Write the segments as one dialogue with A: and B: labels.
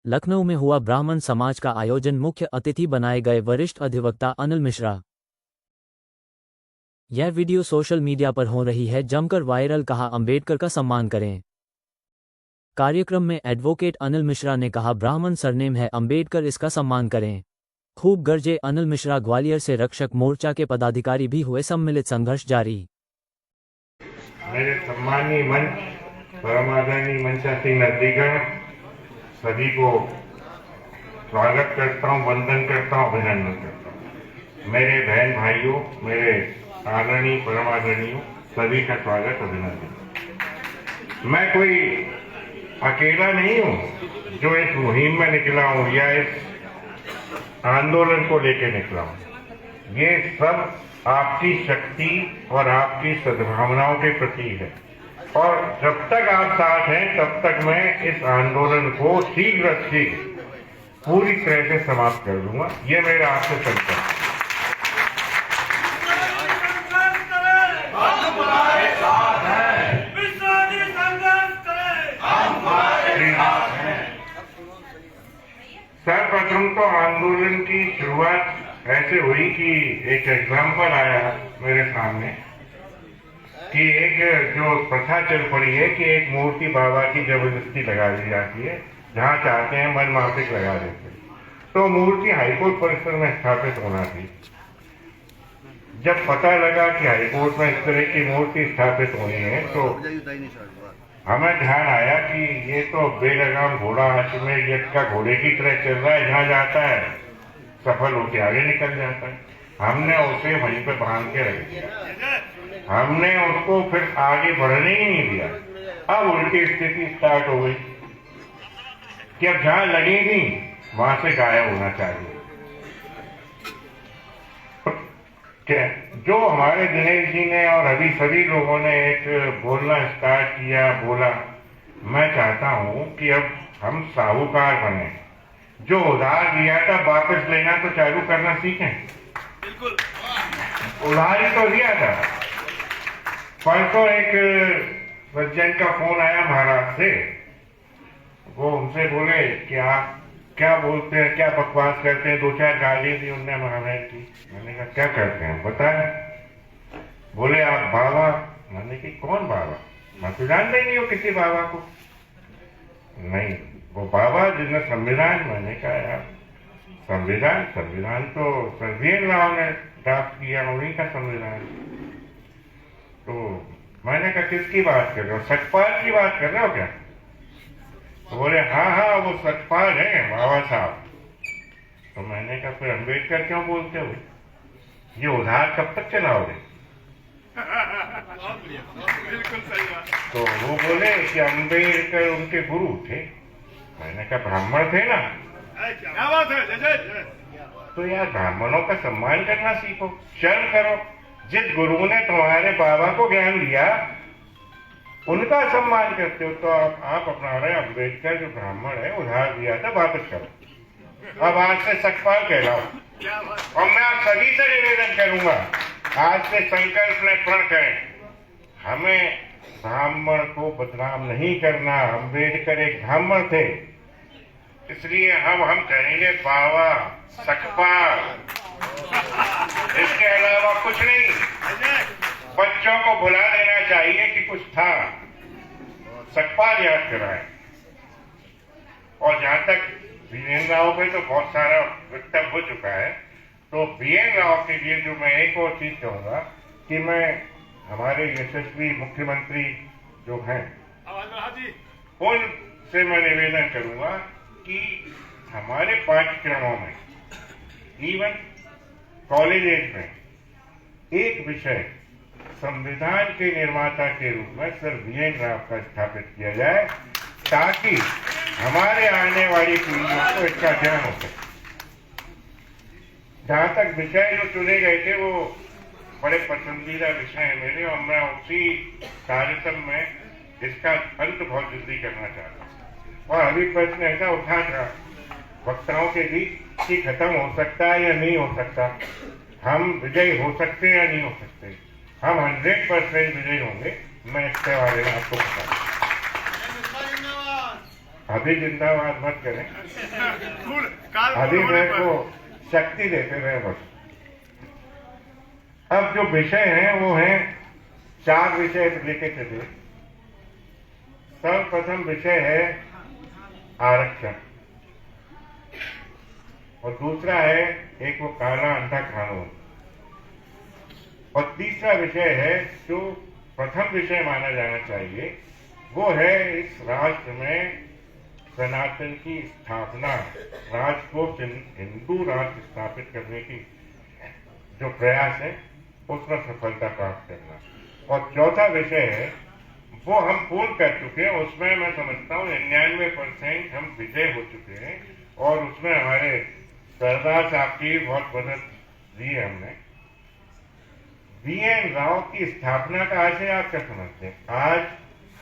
A: लखनऊ में हुआ ब्राह्मण समाज का आयोजन, मुख्य अतिथि बनाए गए वरिष्ठ अधिवक्ता अनिल मिश्रा। यह वीडियो सोशल मीडिया पर हो रही है जमकर वायरल, कहा अंबेडकर का सम्मान करें। कार्यक्रम में एडवोकेट अनिल मिश्रा ने कहा, ब्राह्मण सरनेम है अंबेडकर, इसका सम्मान करें। खूब गरजे अनिल मिश्रा। ग्वालियर से रक्षक मोर्चा के पदाधिकारी भी हुए सम्मिलित, संघर्ष जारी।
B: मेरे सम्मानीय मंच, परमादरणीय मंचासीन नजदीकगण, सभी को स्वागत करता हूँ, वंदन करता हूँ, अभिनंदन करता हूँ। मेरे बहन भाइयों, मेरे आदरणीय परमादरणीयों, सभी का स्वागत, अभिनंदन। मैं कोई अकेला नहीं हूँ जो इस मुहिम में निकला हूँ या इस आंदोलन को लेकर निकला हूँ। ये सब आपकी शक्ति और आपकी सद्भावनाओं के प्रति है, और जब तक आप साथ हैं तब तक मैं इस आंदोलन को शीघ्र पूरी तरह से समाप्त कर दूंगा। ये मेरा आपसे संकल्प है। सर्वप्रथम तो आंदोलन की शुरुआत ऐसे हुई कि एक एग्जाम्पल आया मेरे सामने कि एक जो प्रथा चल पड़ी है कि एक मूर्ति बाबा की जबरदस्ती लगा दी जाती है, जहाँ चाहते हैं मन माफिक लगा देते हैं। तो मूर्ति हाईकोर्ट परिसर में स्थापित होना थी। जब पता लगा कि हाईकोर्ट में इस तरह की मूर्ति स्थापित होनी है तो हमें ध्यान आया कि ये तो बेलगाम घोड़ा अश्वमेध यज्ञ का घोड़े की तरह चल रहा है, जहाँ जाता है सफल होकर आगे निकल जाता है। हमने उसे वहीं पे बांध के रख दिया, हमने उसको फिर आगे बढ़ने ही नहीं दिया। अब उल्टी स्थिति स्टार्ट हो गई कि अब जहां लगेगी वहां से गायब होना चाहिए। जो हमारे दिनेश जी ने और अभी सभी लोगों ने एक बोलना स्टार्ट किया, बोला, मैं चाहता हूं कि अब हम साहूकार बने। जो उधार दिया था वापस लेना तो चालू करना सीखें। बिल्कुल, उधार ही तो दिया था। परसों एक सज्जन का फोन आया महाराष्ट्र से, वो हमसे बोले कि आप क्या बोलते हैं, क्या बकवास करते हैं। दो चार गाली दी उनने महाराज की। मैंने कहा क्या करते हैं बताए। बोले आप बाबा। मैंने की कौन बाबा, मैं तो जानता ही नहीं हूँ किसी बाबा को। नहीं, वो बाबा जिसने संविधान। मैंने कहा यार संविधान तो सर वी.एन. राव ने ड्राफ्ट किया, उन्हीं का संविधान। तो मैंने कहा किसकी बात कर रहे हो, सचपाल की बात कर रहे हो क्या। तो बोले हाँ वो सचपाल है बाबा साहब। तो मैंने कहा फिर अम्बेडकर क्यों बोलते हो, ये उधार कब तक चलाओगे। तो वो बोले कि अम्बेडकर उनके गुरु थे। मैंने कहा ब्राह्मण थे ना। क्या बात है। तो यार ब्राह्मणों का सम्मान करना सीखो, शर्म करो। जिस गुरु ने तुम्हारे बाबा को ज्ञान दिया उनका सम्मान करते हो, तो आप अपना रहे अम्बेडकर जो ब्राह्मण है उधार दिया था वापस करो। अब आज से सचपाल कहलाओ। और मैं आप सभी से निवेदन करूंगा, आज से संकल्प में प्रण करें, हमें ब्राह्मण को बदनाम नहीं करना। अम्बेडकर एक ब्राह्मण थे, इसलिए हम कहेंगे बाबा सचपाल, इसके अलावा कुछ नहीं। बच्चों को भुला देना चाहिए कि कुछ था, सचपाल याद कराएं। और जहां तक वी.एन. राव पे तो बहुत सारा वक्तव्य हो चुका है, तो वी.एन. राव के लिए जो मैं एक और चीज कहूंगा कि मैं हमारे यशस्वी मुख्यमंत्री जो हैं उनसे मैं निवेदन करूंगा कि हमारे पाठ्यक्रमों में, इवन कॉलेज एज में, एक विषय संविधान के निर्माता के रूप में सर वी.एन. राव का स्थापित किया जाए, ताकि हमारे आने वाली पीढ़ियों को इसका ज्ञान हो सके। जहां तक विषय जो चुने गए थे वो बड़े पसंदीदा विषय है मेरे, और मैं उसी कार्यक्रम में इसका अंत बहुत जल्दी करना चाहता हूँ। और अभी प्रश्न ऐसा उठा था वक्ताओं के बीच कि खत्म हो सकता है या नहीं हो सकता, हम विजयी हो सकते हैं या नहीं हो सकते। हम 100% विजयी होंगे, मैं इसके बारे में आपको बताऊंगा। अभी जिंदाबाद मत करें, अभी मेरे को शक्ति देते रहे बस। अब जो विषय हैं वो हैं 4 विषय लेके चले। सर्वप्रथम विषय है आरक्षण, और दूसरा है एक वो काला अंधा कानून, और तीसरा विषय है जो प्रथम विषय माना जाना चाहिए, वो है इस राष्ट्र में सनातन की स्थापना, राष्ट्र को हिंदू राष्ट्र स्थापित करने की जो प्रयास है उसमें सफलता प्राप्त करना। और चौथा विषय है वो हम पूर्ण कर चुके हैं, उसमें मैं समझता हूँ 99% हम विजय हो चुके हैं, और उसमें हमारे सरदार साहब की बहुत मदद दी है हमने। BN राव की स्थापना का आशय आप क्या समझते हैं? आज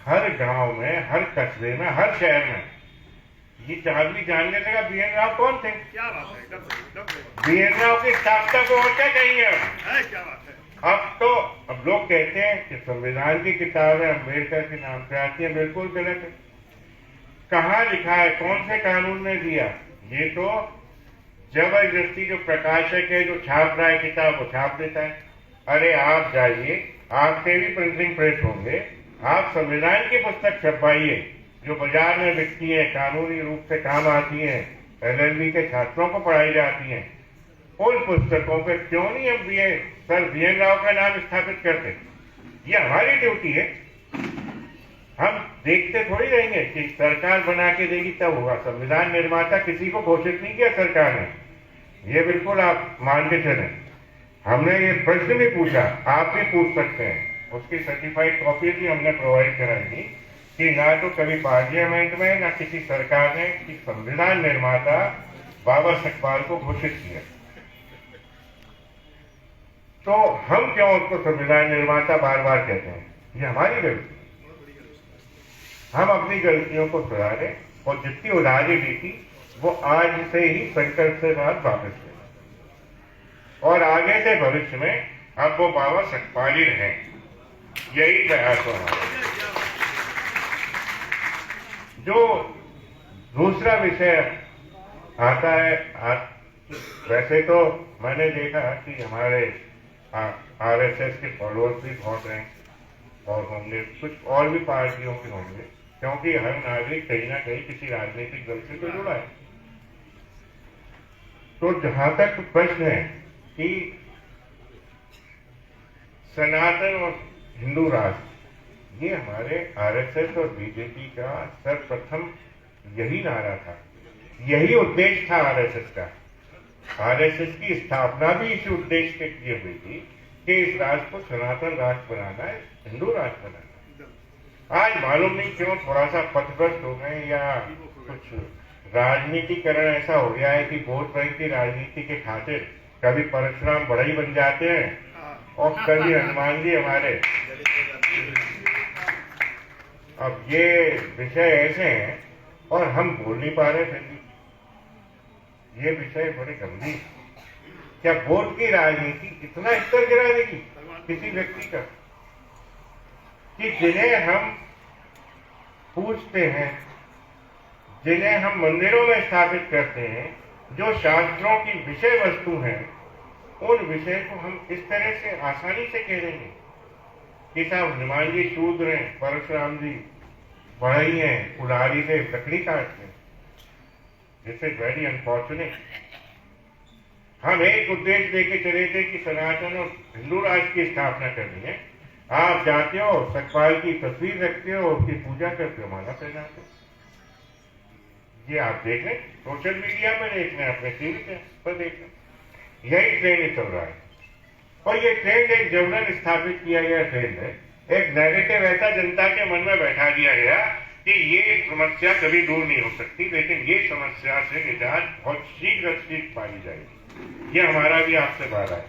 B: हर गांव में, हर कस्बे में, हर शहर में ये आदमी जानने लगा BN राव कौन थे।
C: क्या बात है, एकदम
B: BN राव की स्थापना को और क्या चाहिए?
C: क्या बात है।
B: अब लोग कहते हैं कि संविधान की किताब है, अम्बेडकर के नाम पे आती है, बिल्कुल गलत है। कहाँ लिखा है, कौन से कानून ने दिया? ये तो जबरदस्ती जो प्रकाशक है जो छाप रहा है किताब, वो छाप देता है। अरे आप जाइए, आपके भी प्रिंटिंग प्रेस होंगे, आप संविधान की पुस्तक छपवाइए जो बाजार में बिकती है, कानूनी रूप से काम आती है, LLB के छात्रों को पढ़ाई जाती है, उन पुस्तकों पे क्यों नहीं हम सर BN राव का नाम स्थापित करते? ये हमारी ड्यूटी है। हम देखते थोड़ी रहेंगे कि सरकार बना के देगी तब होगा। संविधान निर्माता किसी को घोषित नहीं किया सरकार ने, ये बिल्कुल आप मान के चलें। हमने ये प्रश्न भी पूछा, आप भी पूछ सकते हैं, उसकी सर्टिफाइड कॉपी भी हमने प्रोवाइड कराई कि ना तो कभी पार्लियामेंट में ना किसी सरकार ने कि संविधान निर्माता बाबा सकपाल को घोषित किया। तो हम क्यों उसको संविधान निर्माता बार बार कहते हैं? ये हमारी गलती। हम अपनी गलतियों को सुधारें, और जितनी उधारी दी थी वो आज से ही संकल्प से बाद वापस ले, और आगे से भविष्य में अब वो बाबा सकपाल ही रहे। यही प्रयास हो रहा है। जो दूसरा विषय आता है, वैसे तो मैंने देखा कि हमारे RSS के फॉलोअर्स भी बहुत हैं, और होंगे कुछ और भी पार्टियों के होंगे, क्योंकि हर नागरिक कहीं ना कहीं किसी राजनीतिक दल से तो जुड़ा है। तो जहां तक प्रश्न है कि सनातन और हिंदू राष्ट्र, ये हमारे RSS और BJP का सर्वप्रथम यही नारा था, यही उद्देश्य था RSS का। RSS की स्थापना भी इसी उद्देश्य के लिए हुई थी कि इस राष्ट्र को सनातन राष्ट्र बनाना है, हिंदू राष्ट्र बनाना है। आज मालूम नहीं क्यों थोड़ा सा पथभ्रष्ट हो गए, या कुछ राजनीतिकरण ऐसा हो गया है कि वोट बैंक की राजनीति के खातिर कभी परशुराम बढ़ई बन जाते हैं और कभी हनुमान जी हमारे। अब ये विषय ऐसे हैं और हम बोल नहीं पा रहे थे। ये विषय बड़े गंभीर। क्या वोट की राजनीति इतना स्तर गिरा देगी किसी व्यक्ति का कि जिन्हें हम पूछते हैं, जिन्हें हम मंदिरों में स्थापित करते हैं, जो शास्त्रों की विषय वस्तु हैं, उन विषय को हम इस तरह से आसानी से कह देंगे कि साहब हनुमान जी शूद्र हैं, परशुराम जी बढ़ई हैं, कुल्हाड़ी से लकड़ी काटते हैं। This is very unfortunate. हम एक उद्देश्य देके चले थे कि सनातन और हिंदू राष्ट्र की स्थापना करनी है। आप जाते हो, सकपाल की तस्वीर रखते हो, उसकी पूजा करते हो, माला पहनाते हो। ये आप देख लें, सोशल मीडिया पर देख लें, अपने टीवी पर देख लें, यही ट्रेंड चल रहा है। और ये ट्रेंड एक जबरन स्थापित किया गया ट्रेंड है, एक नैरेटिव ऐसा जनता के मन में बैठा दिया गया कि ये समस्या कभी दूर नहीं हो सकती, लेकिन ये समस्या से निजात बहुत शीघ्र पाई जाएगी। ये हमारा भी आपसे वादा है।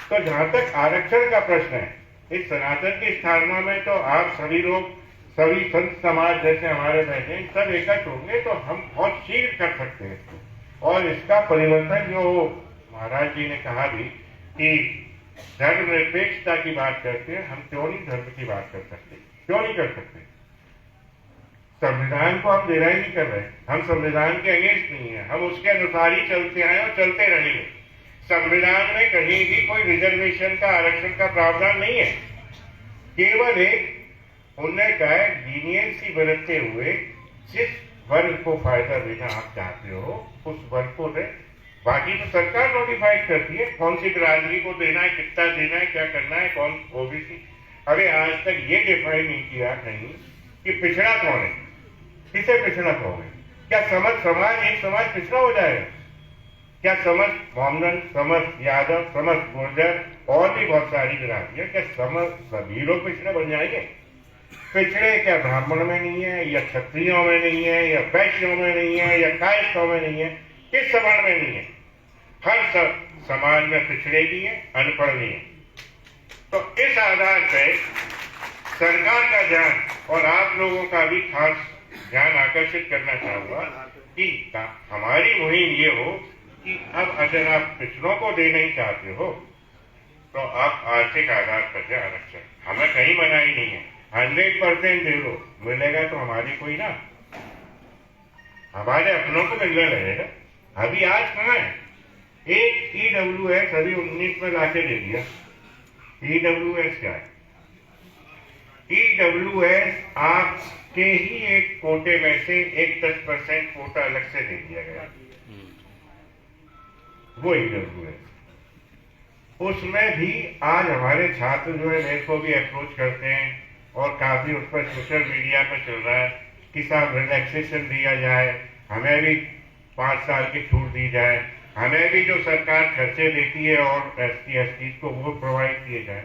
B: तो जहां तक आरक्षण का प्रश्न है, इस सनातन की स्थापना में तो आप सभी लोग, सभी संत समाज जैसे हमारे बैठे सब एकत्र होंगे तो हम बहुत शीघ्र कर सकते हैं। और इसका परिवर्तन जो महाराज जी ने कहा भी कि धर्मनिरपेक्षता की बात करते हैं, हम क्यों नहीं धर्म की बात कर सकते, क्यों नहीं कर सकते? संविधान को हम डिराई नहीं कर रहे, हम संविधान के अगेंस्ट नहीं है, हम उसके अनुसार ही चलते आए और चलते रहेंगे। संविधान में कहीं भी कोई रिजर्वेशन का, आरक्षण का प्रावधान नहीं है। केवल एक उन्होंने कहा लीनियंसी बरतते हुए जिस वर्ग को फायदा देना आप चाहते हो उस वर्ग को दे, बाकी तो सरकार नोटिफाइड करती है कौन सी बिरादरी को देना है, कितना देना है, क्या करना है, कौन ओबीसी। अरे आज तक ये डिफाइन नहीं किया कहीं कि पिछड़ा कौन है, किसे पिछड़ा कौन है। क्या समाज एक समाज पिछड़ा हो जाएगा? क्या समझ ब्राह्मण, समझ यादव, समझ गुर्जर और भी बहुत सारी बिरादरियां, क्या समझ सभी लोग पिछड़े बन जाएंगे? पिछड़े क्या ब्राह्मण में नहीं है, या क्षत्रियों में नहीं है, या वैश्यों में नहीं है, या कायस्थों में नहीं है, किस सवर्ण में नहीं है? हर सब समाज में पिछड़े भी है, अनपढ़ भी है। तो इस आधार पर सरकार का ध्यान और आप लोगों का भी खास ध्यान आकर्षित करना चाहूंगा कि हमारी मुहिम ये हो कि अब अगर आप पिछड़ों को देना ही चाहते हो तो आप आर्थिक आधार पर से आरक्षण, हमें कहीं मना ही नहीं है, 100% दे दो, मिलेगा तो हमारी कोई ना, हमारे अपनों को मिलने लगेगा। अभी आज कहाँ है? एक EWS अभी 19 में लाके दे दिया। EWS क्या है? EWS आपके ही एक कोटे में से एक 10% कोटा अलग से दे दिया गया, वो EWS। उसमें भी आज हमारे छात्र जो है मेरे को भी अप्रोच करते हैं और काफी उस पर सोशल मीडिया पर चल रहा है कि साहब रिलैक्सेशन दिया जाए, हमें भी 5 साल की छूट दी जाए, हमें भी जो सरकार खर्चे देती है और ST को वो प्रोवाइड किए जाए।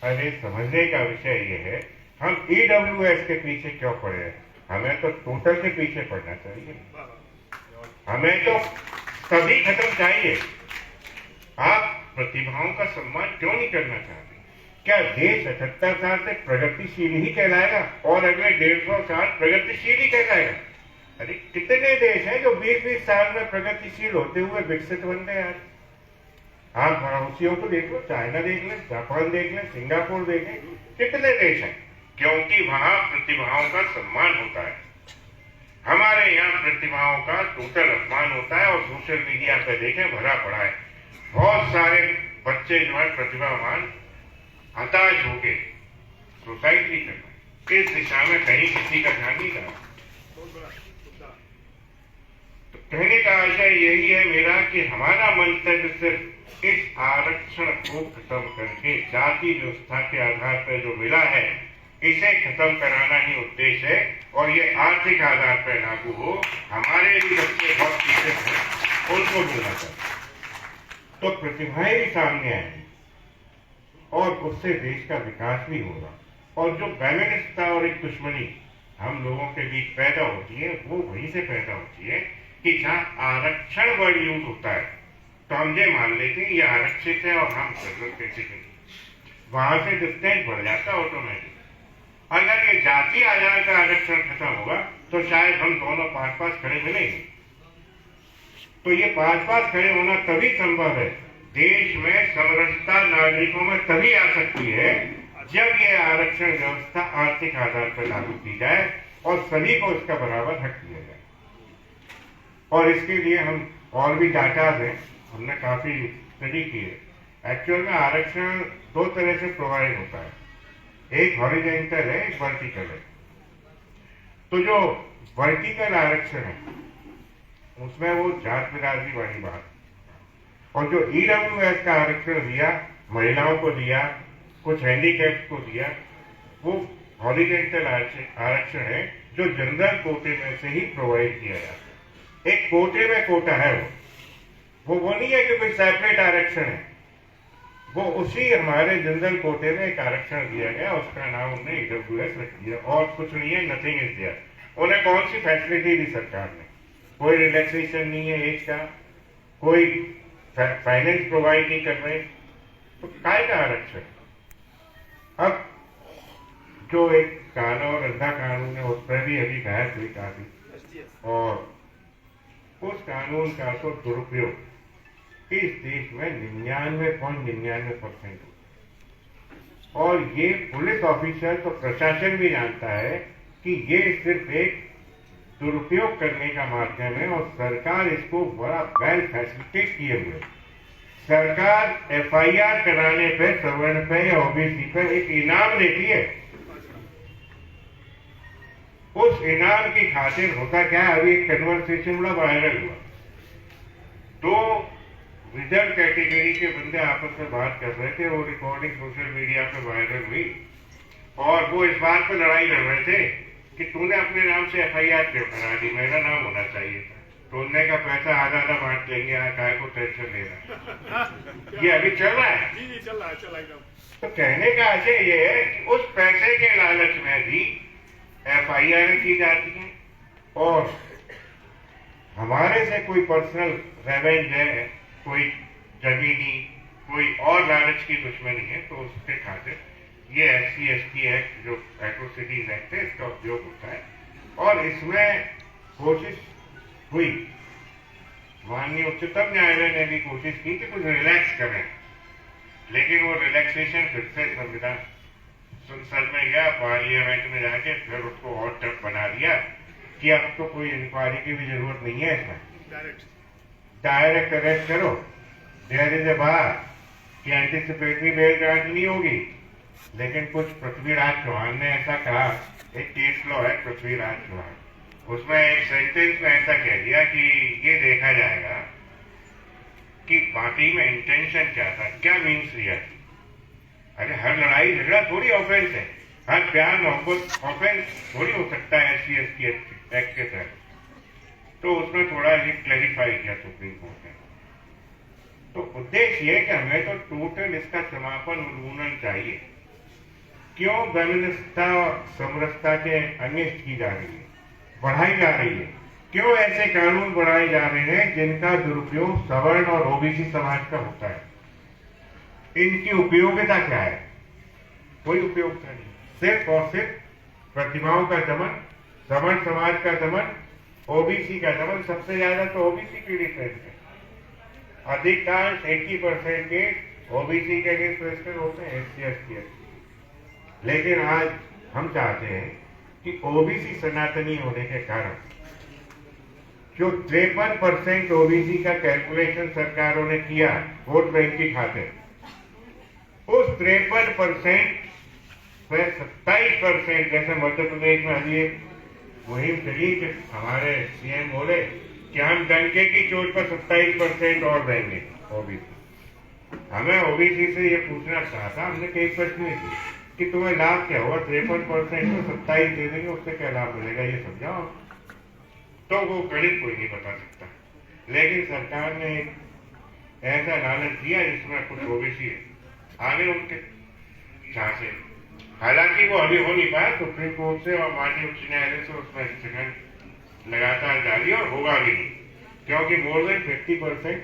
B: अरे समझने का विषय ये है, हम EWS के पीछे क्यों पड़े हैं? हमें तो टोटल के पीछे पड़ना चाहिए, हमें तो सभी खत्म चाहिए। आप प्रतिभाओं का सम्मान क्यों नहीं करना चाहते? क्या देश 78 साल से प्रगतिशील ही कहलाएगा और अगले 150 साल प्रगतिशील ही कहलाएगा? अरे कितने देश हैं जो 20-20 साल में प्रगतिशील होते हुए विकसित बन गए? आप पड़ोसियों को देख लो, चाइना देख लें, जापान देख लें, सिंगापुर देख लें, कितने देश हैं, क्योंकि वहां प्रतिभाओं का सम्मान होता है। हमारे यहाँ प्रतिभाओं का टोटल अपमान होता है और सोशल मीडिया पे देखें भरा पड़ा है। बहुत सारे बच्चे जो है प्रतिभावान हताश हो गए, सुसाइड भी कर रहे। इस दिशा में कहीं किसी का ध्यान नहीं रहा। तो कहने का आशय यही है मेरा कि हमारा मंतव्य सिर्फ इस आरक्षण को खत्म करके जाति व्यवस्था के आधार पर जो मिला है इसे खत्म कराना ही उद्देश्य है और ये आर्थिक आधार पर लागू हो। हमारे भी बच्चे बहुत पीछे हैं, उनको मिलना चाहिए तो प्रतिभाएं भी सामने आएंगी और उससे देश का विकास भी होगा। और जो बैलेंसता और एक दुश्मनी हम लोगों के बीच पैदा होती है वो वहीं से पैदा होती है कि जहाँ आरक्षण वर्ड यूज होता है तो हम ये मान लेते हैं ये आरक्षित है और हम जरूरत कैसे करें, वहां से डिस्टेंस बढ़ जाता है ऑटोमेटिक। अगर ये जाति आधार का आरक्षण खत्म होगा तो शायद हम दोनों पास खड़े मिलेंगे। तो ये पास खड़े होना तभी संभव है, देश में समरसता नागरिकों में तभी आ सकती है जब ये आरक्षण व्यवस्था आर्थिक आधार पर लागू की जाए और सभी को इसका बराबर हक दिया जाए। और इसके लिए हम और भी डाटा दें, हमने काफी स्टडी की है। एक्चुअल में आरक्षण 2 तरह से प्रोवाइड होता है, एक हॉरिजॉन्टल है, एक वर्टिकल है। तो जो वर्टिकल आरक्षण है उसमें वो जात बिरादरी वाली बात, और जो EWS का आरक्षण दिया, महिलाओं को दिया, कुछ हैंडीकैप को दिया, वो हॉरिजॉन्टल आरक्षण है जो जनरल कोटे में से ही प्रोवाइड किया जाता है। एक कोटे में कोटा है, वो नहीं है कि कोई सेपरेट आरक्षण है, वो उसी हमारे जनरल कोटे में एक आरक्षण दिया गया, उसका नाम उन्हें EWS रख दिया और कुछ नहीं है, नथिंग इज देयर। उन्हें कौन सी फैसिलिटी दी सरकार ने? कोई रिलैक्सेशन नहीं है एज का, कोई फाइनेंस प्रोवाइड नहीं कर रहे, तो काय का आरक्षण? अब जो एक काला और अंधा कानून है उस पर भी अभी बहस हुई काफी, और उस कानून का तो दुरुपयोग इस देश में 99.99% और ये पुलिस ऑफिसर तो प्रशासन भी जानता है कि ये सिर्फ एक दुरुपयोग करने का माध्यम है और सरकार इसको बड़ा वेल फैसिलिटेट किए हुए। सरकार एफआईआर कराने पे सवर्ण पे या ओबीसी पे एक इनाम देती है। उस इनाम की खातिर होता क्या है, अभी एक कन्वर्सेशन बड़ा वायरल हुआ, तो रिजर्व कैटेगरी के बंदे आपस में बात कर रहे थे, वो रिकॉर्डिंग सोशल मीडिया पे वायरल हुई और वो इस बात पे लड़ाई लड़ रहे थे कि तूने अपने नाम से एफआईआर क्यों करा दी, मेरा नाम होना चाहिए था, तोड़ने का पैसा आधा आधा बांट लेंगे, काय को टेंशन ले रहा है। ये अभी चल रहा है।
C: जी चल रहा है, चल एकदम।
B: तो कहने का आशय ये है कि उस पैसे के लालच में भी एफआईआर की जाती है और हमारे से कोई पर्सनल रेवेंज है, कोई जमीनी, कोई और लालच की दुश्मनी है, तो उसके खातिर ये SC/ST एक्ट जो एट्रोसिटीज एक्ट है इसका उपयोग होता है। और इसमें कोशिश हुई, माननीय उच्चतम न्यायालय ने भी कोशिश की कि कुछ रिलैक्स करें, लेकिन वो रिलैक्सेशन फिर से संविधान संसद में गया, पार्लियामेंट में जाके फिर उसको और टफ बना दिया कि अब तो कोई इंक्वायरी की भी जरूरत नहीं है, इसमें डायरेक्ट अरेस्ट करो। देयर इज ए बार कि एंटीसिपेटरी बेल ग्रांट नहीं होगी, लेकिन कुछ पृथ्वीराज चौहान ने ऐसा कहा, एक केस लॉ है पृथ्वीराज चौहान, उसमें एक सेंटेंस में ऐसा कह दिया कि ये देखा जाएगा कि बाकी में इंटेंशन क्या था, क्या मीन्स लिया। अरे हर लड़ाई झगड़ा थोड़ी ऑफेंस है, हर प्यार मोहब्बत ऑफेंस थोड़ी हो सकता है SC/ST एक्ट के तहत। तो उसमें थोड़ा ये क्लैरिफाई किया सुप्रीम कोर्ट ने। तो उद्देश्य ये कि हमें तो टोटल इसका समापन उन्मूलन चाहिए। क्यों फेमिनिस्टता और समरसता के अनिष्ट की जा रही है, बढ़ाई जा रही है? क्यों ऐसे कानून बढ़ाए जा रहे हैं जिनका दुरुपयोग सवर्ण और ओबीसी समाज का होता है? इनकी उपयोगिता क्या है? कोई उपयोगिता नहीं, सिर्फ और सिर्फ प्रतिभाओं का दमन, सवर्ण समाज का दमन, ओबीसी का दमन। सबसे ज्यादा तो ओबीसी पीड़ित है, अधिकांश 80% के ओबीसी के अगेंस्ट रजिस्टर होते हैं SC/ST। लेकिन आज हम चाहते हैं कि ओबीसी सनातनी होने के कारण जो 53% ओबीसी का कैलकुलेशन सरकारों ने किया वोट बैंक की खातिर, उस 53% में 27%, जैसे मध्य प्रदेश में अभी एक मुहिम चली कि हमारे CM बोले कि हम डंके की चोट पर 27% और देंगे ओबीसी। हमें ओबीसी से ये पूछना चाहता, हमने कई प्रश्न की कि तुम्हें लाभ क्या होगा, 53% में 27 दे देंगे, उससे क्या लाभ मिलेगा, ये समझाओ। तो वो गणित कोई नहीं बता सकता, लेकिन सरकार ने एक ऐसा लालच दिया जिसमें कुछ ओबीसी आगे उनके चाहे, हालांकि वो अभी हो नहीं पाया। सुप्रीम कोर्ट से और माननीय उच्च न्यायालय से उसमें स्टेटमेंट लगातार जारी और होगा भी नहीं, क्योंकि more than 50%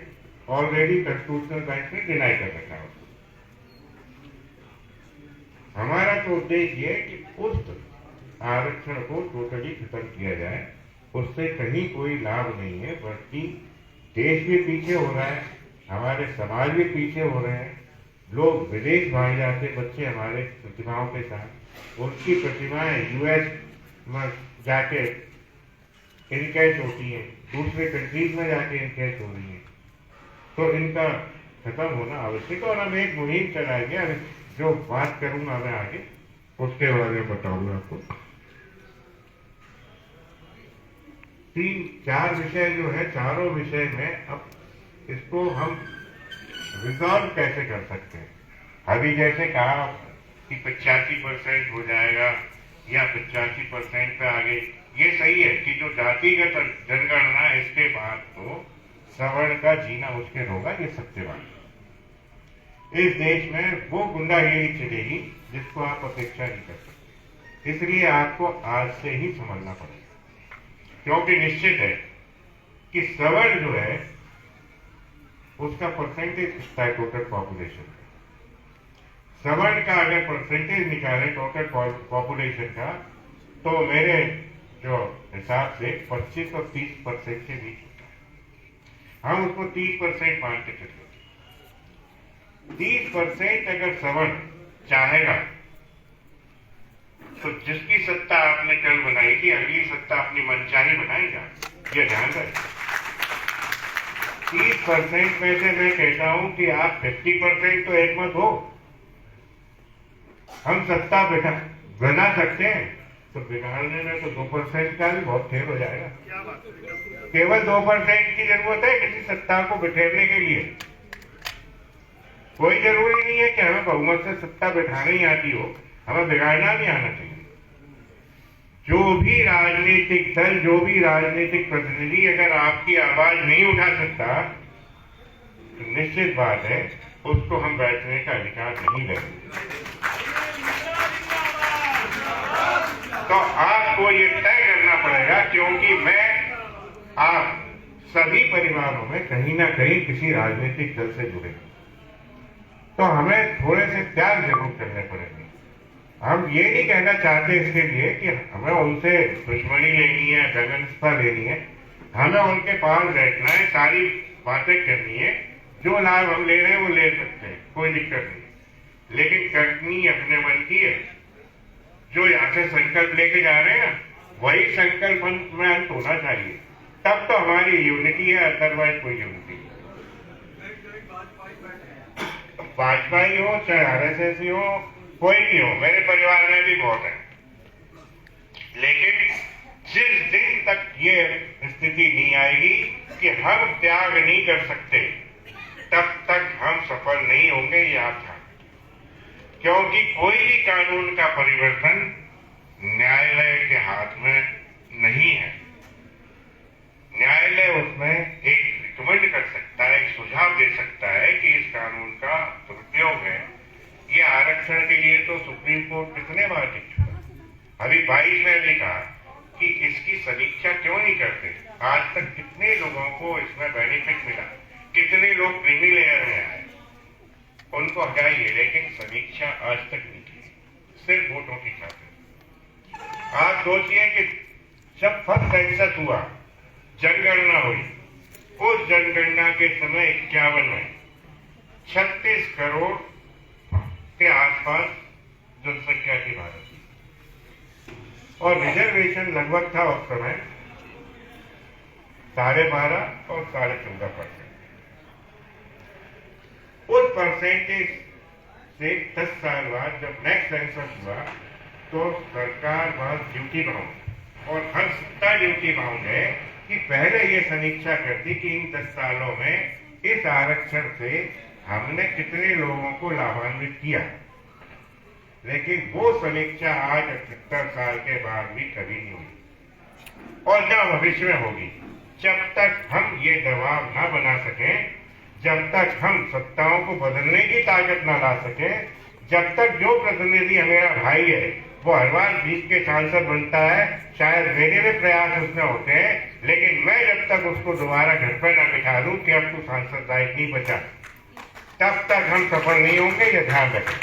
B: already constitutional bench ने डिनाई कर रखा है। हमारा तो उद्देश्य ये है कि उस आरक्षण को टोटली खत्म किया जाए, उससे कहीं कोई लाभ नहीं है, बल्कि देश भी पीछे हो रहा है, हमारे समाज भी पीछे हो रहे हैं। लोग विदेश भाग जाते, बच्चे हमारे प्रतिभाओं के साथ, उनकी प्रतिभाएं US में जाके इनकैश होती हैं, दूसरे कंट्रीज में जाके इनकैश हो रही है। तो इनका खत्म होना आवश्यक है और हम एक मुहिम चलाएंगे। अभी जो बात करूंगा मैं आगे, उसके बारे में बताऊंगा आपको। 3-4 विषय जो है, चारों विषय में अब इसको हम रिजॉल्व कैसे कर सकते हैं। अभी जैसे कहा कि 85% हो जाएगा या 85% पे आगे, ये सही है कि जो जातिगत जनगणना है इसके बाद तो सवर्ण का जीना मुश्किल होगा, ये सत्य बात है। इस देश में वो गुंडागिरी चलेगी जिसको आप अपेक्षा नहीं कर सकते, इसलिए आपको आज से ही समझना पड़ेगा, क्योंकि निश्चित है कि सवर्ण जो है उसका परसेंटेज कितना है टोटल पॉपुलेशन का। सवर्ण का अगर परसेंटेज निकाले टोटल पॉपुलेशन का, तो मेरे जो हिसाब से 25 और 30% के बीच होता है। हम उसको 30% मान के चले, 30% अगर सवर्ण चाहेगा तो जिसकी सत्ता आपने कल बनाई थी, अगली सत्ता अपनी मनचाही बनाएगा, ये ध्यान रखें। 30% में से मैं कहता हूं कि आप 50% तो एकमत हो। हम सत्ता बना सकते हैं, तो बिगाड़ने में तो 2% का भी बहुत खेल हो जाएगा।
C: क्या बात है?
B: केवल 2% की जरूरत है किसी सत्ता को बिठेरने के लिए। कोई जरूरी नहीं है कि हमें बहुमत से सत्ता बिठानी ही आती हो, हमें बिगाड़ना भी आना चाहिए। जो भी राजनीतिक दल, जो भी राजनीतिक प्रतिनिधि अगर आपकी आवाज नहीं उठा सकता, तो निश्चित बात है उसको हम बैठने का अधिकार नहीं देंगे। तो आपको ये तय करना पड़ेगा, क्योंकि मैं आप सभी परिवारों में कहीं ना कहीं किसी राजनीतिक दल से जुड़े, तो हमें थोड़े से त्याग जरूर करने पड़ेंगे। हम ये नहीं कहना चाहते इसके लिए कि हमें उनसे दुश्मनी लेनी है, घनिष्ठता लेनी है। हमें उनके पास बैठना है, सारी बातें करनी है, जो लाभ हम ले रहे हैं वो ले सकते हैं, कोई दिक्कत नहीं। लेकिन करनी अपने मन की है। जो यहाँ से संकल्प लेके जा रहे हैं ना, वही संकल्प में अंत होना चाहिए, तब तो हमारी यूनिटी है, अदरवाइज कोई यूनिटी नहीं। भाजपाई हो चाहे आरएसएस हो, कोई भी हो, मेरे परिवार में भी बहुत है। लेकिन जिस दिन तक ये स्थिति नहीं आएगी कि हम त्याग नहीं कर सकते, तब तक हम सफल नहीं होंगे, ये आप जान। क्योंकि कोई भी कानून का परिवर्तन न्यायालय के हाथ में नहीं है। न्यायालय उसमें एक रिकमेंड कर सकता है, एक सुझाव दे सकता है कि इस कानून का दुरुपयोग है। ये आरक्षण के लिए तो सुप्रीम कोर्ट कितने बार टिक चुका। अभी 22 में भी कहा कि इसकी समीक्षा क्यों नहीं करते। आज तक कितने लोगों को इसमें बेनिफिट मिला, कितने लोग क्रीमी लेयर में आए, उनको हटाइए, लेकिन समीक्षा आज तक नहीं की, सिर्फ वोटों की खातिर। आप सोचिए कि जब फर्स्ट सेंसस हुआ, जनगणना हुई, उस जनगणना के समय 51 में 36 करोड़ के आसपास जनसंख्या थी भारत की, और रिजर्वेशन लगभग था उस समय 12.5 और 14.5%। उस परसेंटेज से 10 साल बाद जब नेक्स्ट सेंसस हुआ, तो सरकार वहां ड्यूटी बाउंड, और हर सत्ता ड्यूटी बाउंड है कि पहले ये समीक्षा करती कि इन 10 सालों में इस आरक्षण से हमने कितने लोगों को लाभान्वित किया। लेकिन वो समीक्षा आज 78 साल के बाद भी कभी नहीं हुई, और न भविष्य में होगी, जब तक हम ये दबाव न बना सकें, जब तक हम सत्ताओं को बदलने की ताकत न ला सके, जब तक जो प्रतिनिधि मेरा भाई है वो हर बार बीच के सांसद बनता है, शायद मेरे भी प्रयास उसमें होते हैं, लेकिन मैं जब तक उसको दोबारा घर पर न बिठा दूं कि अब तू सांसद लायक नहीं बचा, तब तक हम सफल नहीं होंगे, ये ध्यान रखें।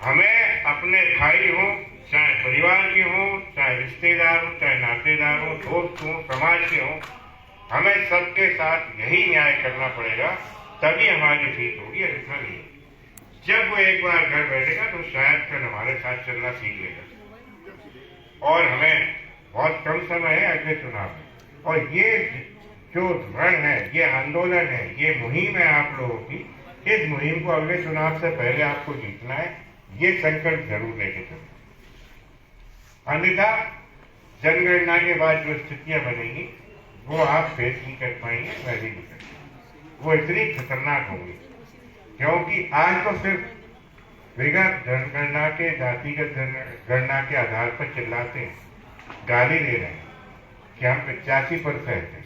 B: हमें अपने भाई हो, चाहे परिवार के हो, चाहे रिश्तेदार हो, चाहे नातेदार हो, दोस्त हो, समाज के हो, हमें सबके साथ यही न्याय करना पड़ेगा, तभी हमारी जीत होगी, ऐसा नहीं। जब वो एक बार घर बैठेगा तो शायद फिर हमारे साथ चलना सीख लेगा। और हमें बहुत कम समय है अगले चुनाव में, और ये जो रण है, ये आंदोलन है, ये मुहिम है आप लोगों की, इस मुहिम को अगले चुनाव से पहले आपको जीतना है, ये संकल्प जरूर लेके चलो। अन्यथा जनगणना के बाद जो स्थितियां बनेंगी वो आप फेस नहीं कर पाएंगे, मैं भी नहीं कर, वो इतनी खतरनाक होंगी। क्योंकि आज तो सिर्फ विगत जनगणना के, जातिगत जनगणना के आधार पर चिल्लाते हैं, गाली दे रहे हैं कि हम 85% हैं,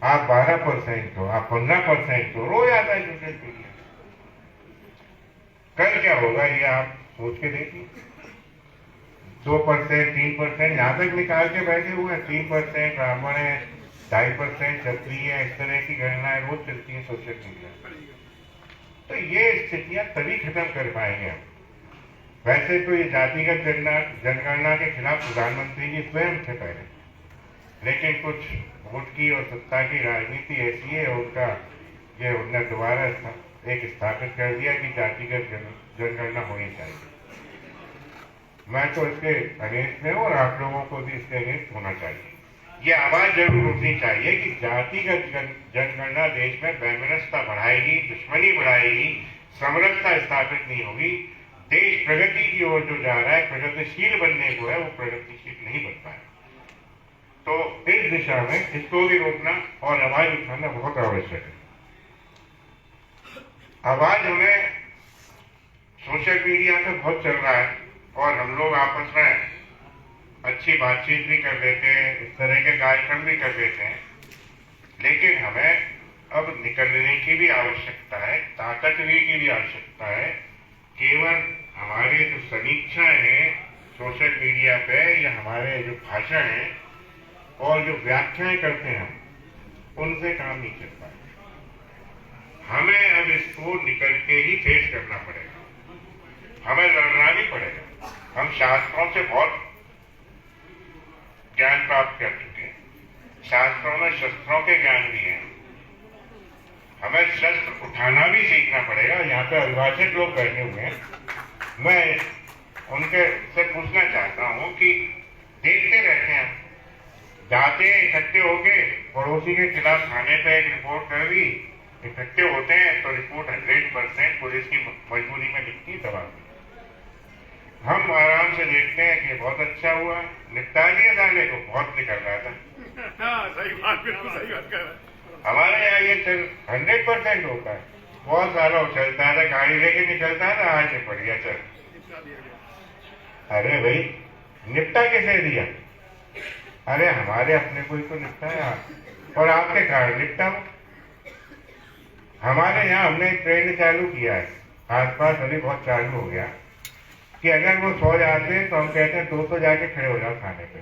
B: आप 12% हो, आप 15% हो, रो जाता है सोशल मीडिया। कल क्या होगा ये आप सोच के देखिए। 2%, 3% यहाँ तक निकाल के बैठे हुए हैं, 3% ब्राह्मण है, 2.5% क्षत्रिय है, इस तरह की गणनाएं रोज चलती है सोशल मीडिया पर। तो ये स्थितियां तभी खत्म कर पाएंगे हम। वैसे तो ये जातिगत जनगणना के खिलाफ प्रधानमंत्री जी स्वयं थे पहले, लेकिन कुछ वोट की और सत्ता की राजनीति ऐसी है, उनका ये उन्होंने दोबारा एक स्थापित कर दिया कि जातिगत जनगणना होनी चाहिए। मैं तो इसके अगेंस्ट में हूँ और आप लोगों को भी इसके अगेंस्ट होना चाहिए। ये आवाज जरूर उठनी चाहिए कि जातिगत जनगणना देश में वैमनस्यता बढ़ाएगी, दुश्मनी बढ़ाएगी, समरसता स्थापित नहीं होगी। देश प्रगति की ओर जो जा रहा है, प्रगतिशील बनने को है, वो प्रगतिशील नहीं बन पाए। तो इस दिशा में इसको भी रोकना और आवाज उठाना बहुत आवश्यक है। आवाज हमें सोशल मीडिया पे बहुत चल रहा है और हम लोग आपस में अच्छी बातचीत भी कर लेते हैं, इस तरह के कार्यक्रम भी कर लेते हैं, लेकिन हमें अब निकलने की भी आवश्यकता है, ताकतवर की भी आवश्यकता है। केवल हमारे जो समीक्षाएं हैं सोशल मीडिया पे या हमारे जो भाषण है और जो व्याख्याएं करते हैं उनसे काम नहीं चल पाए। हमें अब इसको निकल के ही फेस करना पड़ेगा, हमें लड़ना भी पड़ेगा। हम शास्त्रों से बहुत ज्ञान प्राप्त कर चुके हैं, शास्त्रों में शस्त्रों के ज्ञान भी है, हमें शस्त्र उठाना भी सीखना पड़ेगा। यहाँ पे अभिभाषक लोग बैठे हुए हैं, मैं उनके से पूछना चाहता हूँ कि देखते रहते हैं, जाते हैं इकट्ठे होके पड़ोसी के खिलाफ थाने पे एक रिपोर्ट कर दी, इकट्ठे होते हैं तो रिपोर्ट 100% पुलिस की मजबूरी में लिखती दबा। हम आराम से देखते हैं कि बहुत अच्छा हुआ, निपटा दिया जाने को, बहुत निकल रहा था।
C: सही बात, बिल्कुल सही बात कर रहे हैं।
B: हमारे यहाँ ये 100% होता है, बहुत सारा चलता है, गाड़ी लेके निकलता है ना, आज से बढ़िया चल। अरे भाई निपटा किसे दिया? अरे हमारे अपने को ही तो निपटाया और आपके कारण निपटा। हमारे यहाँ हमने एक ट्रेंड चालू किया है, आसपास अभी बहुत चालू हो गया कि अगर वो सो जाते हैं तो हम कहते हैं 200 जाके खड़े हो जाओ खाने पे,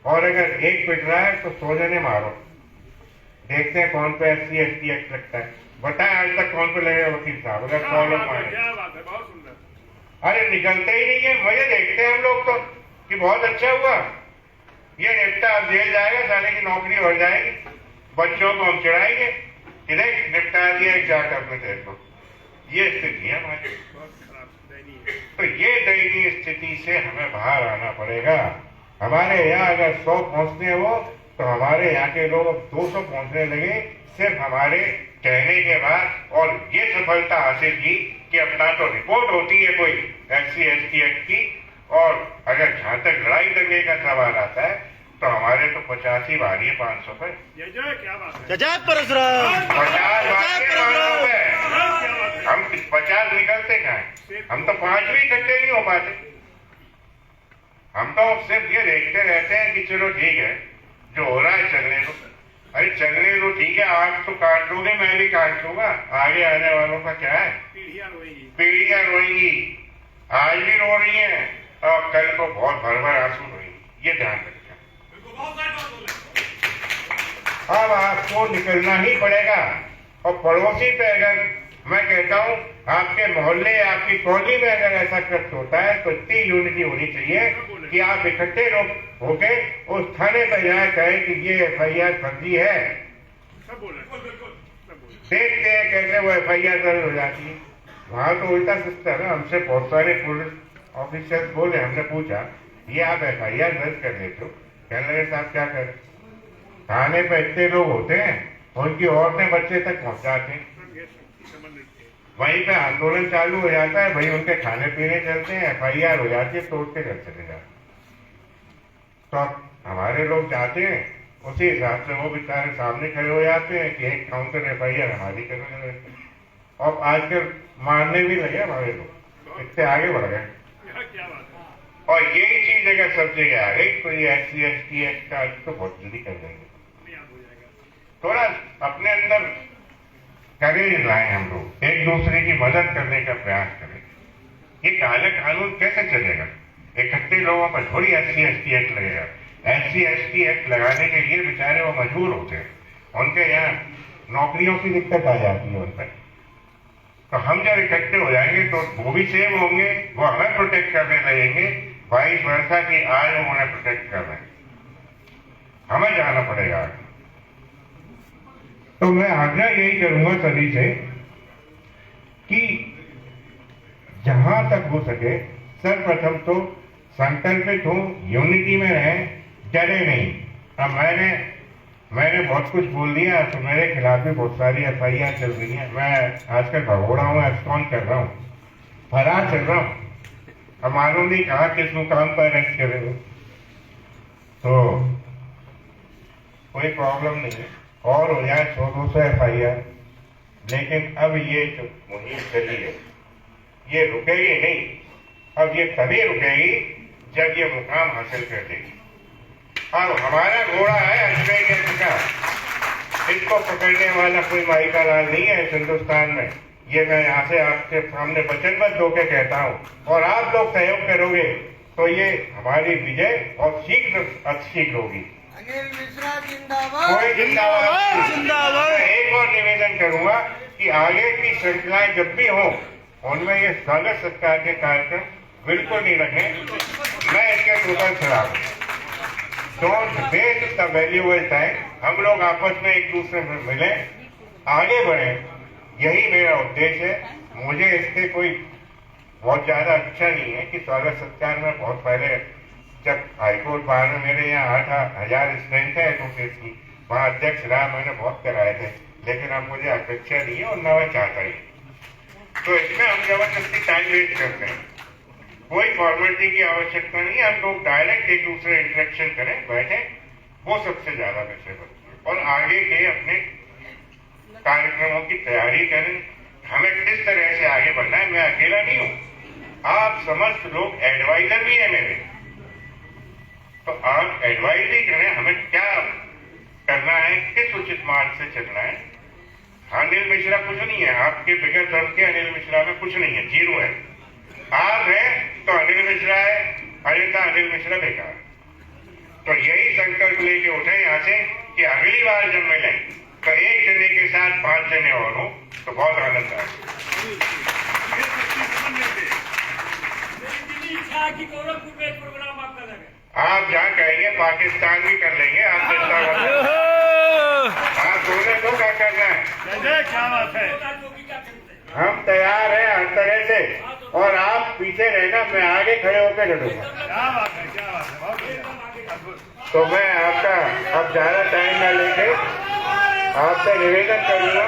B: और अगर एक पिट रहा है तो 100 जने मारो, देखते हैं कौन पे SC ST एक्ट लगता है। बताए आज तक कौन पे लगेगा वकील साहब, अगर 100 लोग मारे।
C: क्या बात है, बहुत सुंदर।
B: अरे निकलते ही नहीं है, मजे देखते हैं हम लोग तो कि बहुत अच्छा हुआ, ये निपटा, अब जेल जाएगा, जाने की नौकरी बढ़ जाएगी, बच्चों को हम चिढ़ाएंगे कि नहीं निपटा दिया, जाकर अपने देखो। ये स्थिति है हमारी। तो ये दयनीय स्थिति से हमें बाहर आना पड़ेगा। हमारे यहाँ अगर 100 पहुंचने हो तो हमारे यहाँ के लोग 200 पहुंचने लगे, सिर्फ हमारे कहने के बाद। और ये सफलता हासिल की कि अपना तो रिपोर्ट होती है कोई SC ST एक्ट की, और अगर जहां तक लड़ाई दंगे का सवाल आता है तो हमारे तो 50 ही बारी है 500 पे।
C: क्या बात है,
B: 50 बारी है 500 पे, हम 50 निकलते कहाँ हैं? हम तो 5 भी इकट्ठे नहीं हो पाते। हम तो सिर्फ ये देखते रहते हैं कि चलो ठीक है, जो हो रहा है चलने दो। अरे चलने दो, ठीक है, आज तो काट दोगे, मैं भी काट दूंगा, आगे आने वालों का क्या है? पीढ़ियां रोएंगी, आज भी रो रही हैं और कल को बहुत भर भर आंसू रोएंगी, ये ध्यान रखना। अब आपको निकलना ही पड़ेगा। और पड़ोसी पे अगर मैं कहता हूँ आपके मोहल्ले आपकी कॉलोनी में अगर ऐसा कृत्य होता है तो इतनी यूनिटी होनी चाहिए कि आप इकट्ठे लोग होके उस थाने पर जाए, कहे कि ये FIR फर्जी है। देखते हैं कैसे वो FIR दर्ज हो जाती है। वहां तो उल्टा सिस्टम है, हमसे बहुत सारे पुलिस ऑफिसर्स बोले, हमने पूछा ये आप FIR दर्ज कर देते हो? कहने लगे साहब क्या करें, थाने पर इतने लोग होते हैं, उनकी औरतें बच्चे तक पहुंचाते हैं, वहीं पे आंदोलन चालू हो जाता है, वहीं उनके खाने पीने चलते हैं, FIR हो जाती है, तोड़ के घर चले जाते। तो अब हमारे लोग जाते हैं, उसी हिसाब से वो बेचारे सामने खड़े हो जाते हैं कि एक काउंटर FIR हमारी करने लगे। और आजकल मारने भी लगे हमारे लोग, इससे आगे बढ़ गए। और यही चीज अगर सब जगह आ गई तो ये SC ST एक्ट का तो बहुत जल्दी कर देंगे। थोड़ा अपने अंदर करेज लाए हम लोग, एक दूसरे की मदद करने का प्रयास करें। ये काला कानून कैसे चलेगा? इकट्ठे लोगों पर थोड़ी SC ST एक्ट लगेगा। SC ST एक्ट लगाने के लिए बेचारे वो मजबूर होते हैं, उनके यहाँ नौकरियों की दिक्कत आ जाती है उन पर। तो हम जब इकट्ठे हो जाएंगे तो वो भी सेव होंगे, वो हमें प्रोटेक्ट करने लगेंगे, 22 वर्षा की आज उन्हें प्रोटेक्ट कर रहे हैं। हमें जाना पड़ेगा। तो मैं आग्रह यही करूंगा सभी से कि जहां तक हो सके सर्वप्रथम तो संकल्पित हूँ, यूनिटी में रहें, डरे नहीं। अब मैंने बहुत कुछ बोल दिया, तो मेरे खिलाफ भी बहुत सारी FIR चल रही है। मैं आजकल भगोड़ा हूँ, एब्सकॉन कर रहा हूँ, फरार चल रहा हूँ। अब मालूम नहीं कहा किस मुकाम पर अरेस्ट करे हो, तो कोई प्रॉब्लम नहीं है, और हो जाए 100-200 FIR, लेकिन अब ये जो मुहिम चली है ये रुकेगी नहीं। अब ये तभी रुकेगी जब ये मुकाम हासिल कर लेगी। अब हमारा घोड़ा है अजमेर के का, इसको पकड़ने वाला कोई माई का लाल नहीं है इस हिंदुस्तान में। ये मैं यहाँ से आपके सामने वचनबद्ध होकर कहता हूँ, और आप लोग सहयोग करोगे तो ये हमारी विजय बहुत शीघ्र होगी।
D: अनिल मिश्रा जिंदाबाद।
B: कोई जिंदाबाद
C: जिंदाबाद।
B: मैं एक और निवेदन करूंगा कि आगे की श्रृंखलाएं जब भी हो, उनमें ये स्वागत सत्कार के कार्यक्रम बिल्कुल नहीं रखें। मैं इसके टोटल खिलाफ हूं। Don't waste the valuable time. हम लोग आपस में एक दूसरे में मिले, आगे बढ़े, यही मेरा उद्देश्य है। मुझे इससे कोई बहुत ज्यादा अच्छा नहीं है कि स्वागत सत्कार में बहुत पहले जब हाईकोर्ट बार में मेरे यहाँ 8,000 स्ट्रेंथ है एडवोकेट की, वहाँ अध्यक्ष रहा, मैंने बहुत कराए थे, लेकिन अब मुझे अपेक्षा नहीं है और न मैं चाहता ही। तो इसमें हम जबरदस्ती टाइम वेस्ट करते हैं, कोई फॉर्मेलिटी की आवश्यकता नहीं है। हम लोग डायरेक्ट एक दूसरे इंटरेक्शन करें, बैठे, वो सबसे ज्यादा विषय बनती है, और आगे के अपने कार्यक्रमों की तैयारी करें। हमें किस तरह से आगे बढ़ना है, मैं अकेला नहीं हूँ, आप समस्त लोग एडवाइजर भी है मेरे, तो आप एडवाइज ही करें हमें क्या करना है, किस उचित मार्ग से चलना है। अनिल मिश्रा कुछ नहीं है, आपके बिगड़ धर्म के अनिल मिश्रा में कुछ नहीं है, जीरो है। आप हैं तो अनिल मिश्रा है, अन्यथा अनिल मिश्रा बेकार। तो यही संकल्प लेके उठे यहाँ से कि अगली बार जब मिलें तो एक जने के साथ 5 जने और हो तो बहुत आनंद आए। आप जहाँ कहेंगे पाकिस्तान भी कर लेंगे, आप चिंता मत। आप बोले तो क्या करना है,
C: क्या बात है।
B: हम तैयार हैं हर तरह से, और आप पीछे रहना, मैं आगे खड़े होकर लड़ूंगा।
C: क्या बात है, क्या बात है, बहुत बढ़िया।
B: तो मैं आपका अब ज्यादा टाइम न लेके आपसे निवेदन करूंगा